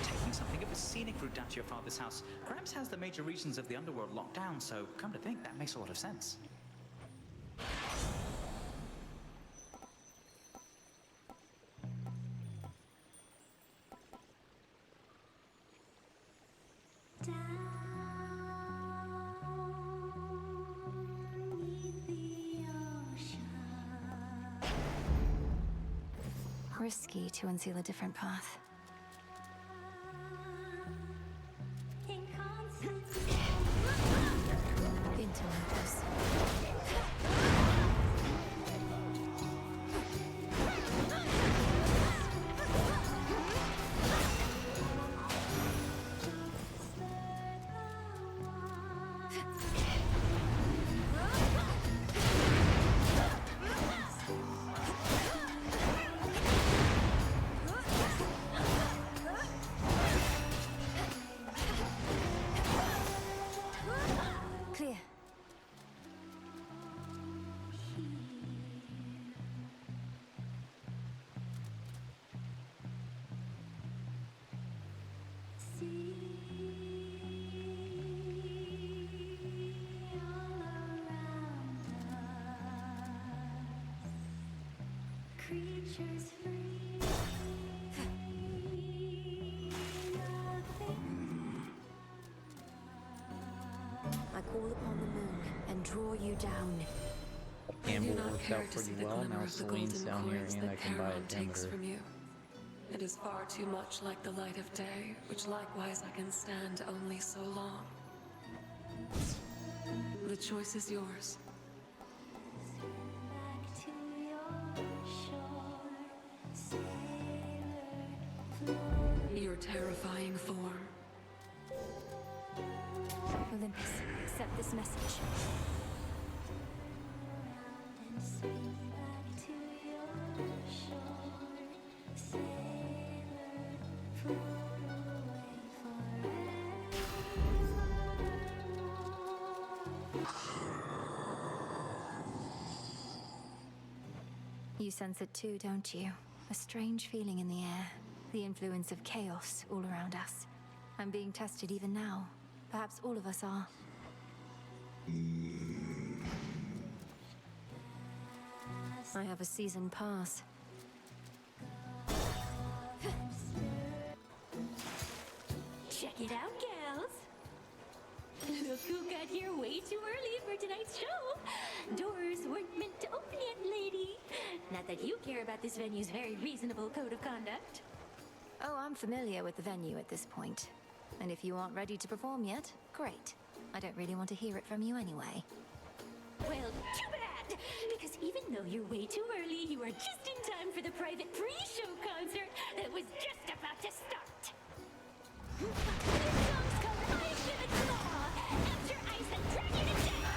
Taking something of a scenic route down to your father's house. Gramps has the major regions of the underworld locked down, so come to think, that makes a lot of sense. Risky to unseal a different path. Interlopers. I call upon the moon and draw you down. Amber worked out pretty well. Now Celine's down here and I can buy a takes diameter. from you. It is far too much like the light of day, which likewise I can stand only so long. The choice is yours. Your terrifying form. Olympus, accept this message. You sense it too, don't you? A strange feeling in the air. The influence of chaos all around us. I'm being tested even now. Perhaps all of us are. I have a season pass. Check it out, gals. Look who got here way too early for tonight's show. Doors weren't meant to open yet, lady. Not that you care about this venue's very reasonable code of conduct. Oh, I'm familiar with the venue at this point. And if you aren't ready to perform yet, great. I don't really want to hear it from you anyway. Well, too bad! Because even though you're way too early, you are just in time for the private pre-show concert that was just about to start. The song's called I Live at Law, After Ice and Drag You to Death!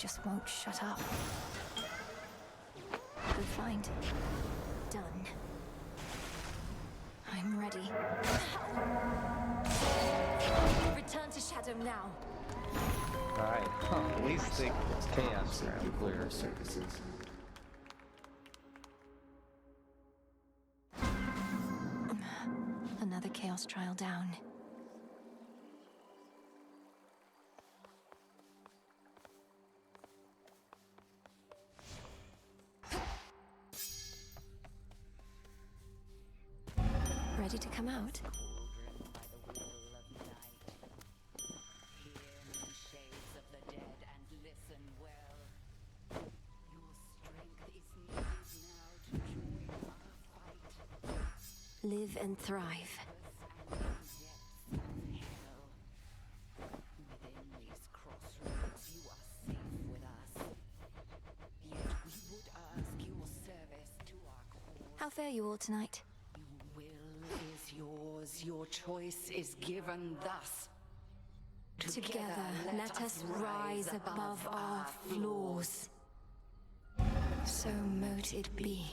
Just won't shut up. Good find. Done. I'm ready. Return to Shadow now. Alright, at least the chaos round clear. Another chaos trial down. Ready to come out? Shades of the dead and listen well. You live and thrive. Within these crossroads, you are safe with us. Yet we would ask your service to our cause. How fare you all tonight? Your will is yours, your choice is given thus. Together, let us rise above our flaws. So mote it be.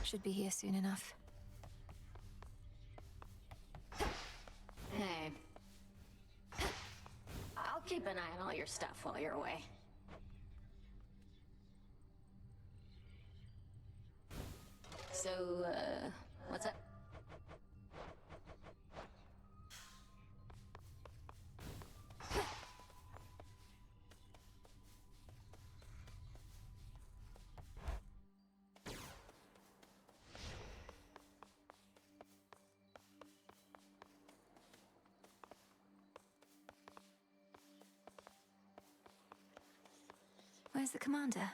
Should be here soon enough. Hey. I'll keep an eye on all your stuff while you're away. So, what's up? Where's the commander?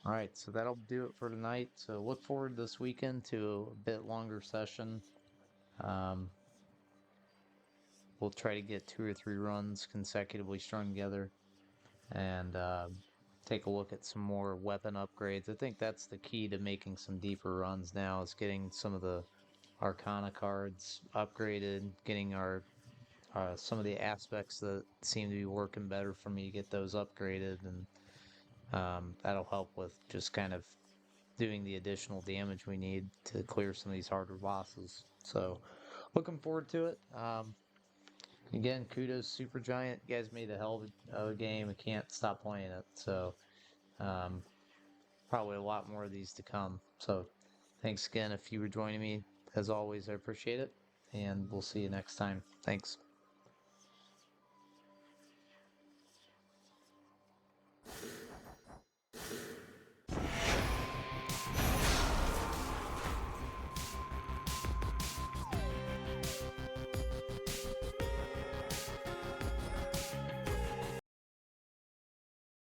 All right, so that'll do it for tonight. So look forward this weekend to a bit longer session. Um, we'll try to get 2 or 3 runs consecutively strung together and take a look at some more weapon upgrades. I think that's the key to making some deeper runs now, is getting some of the Arcana cards upgraded, getting our some of the aspects that seem to be working better for me, get those upgraded, and that'll help with just kind of doing the additional damage we need to clear some of these harder bosses. So looking forward to it. Again, kudos Super Giant. You guys made a hell of a game. I can't stop playing it. So probably a lot more of these to come. So thanks again if you were joining me. As always, I appreciate it. And we'll see you next time. Thanks.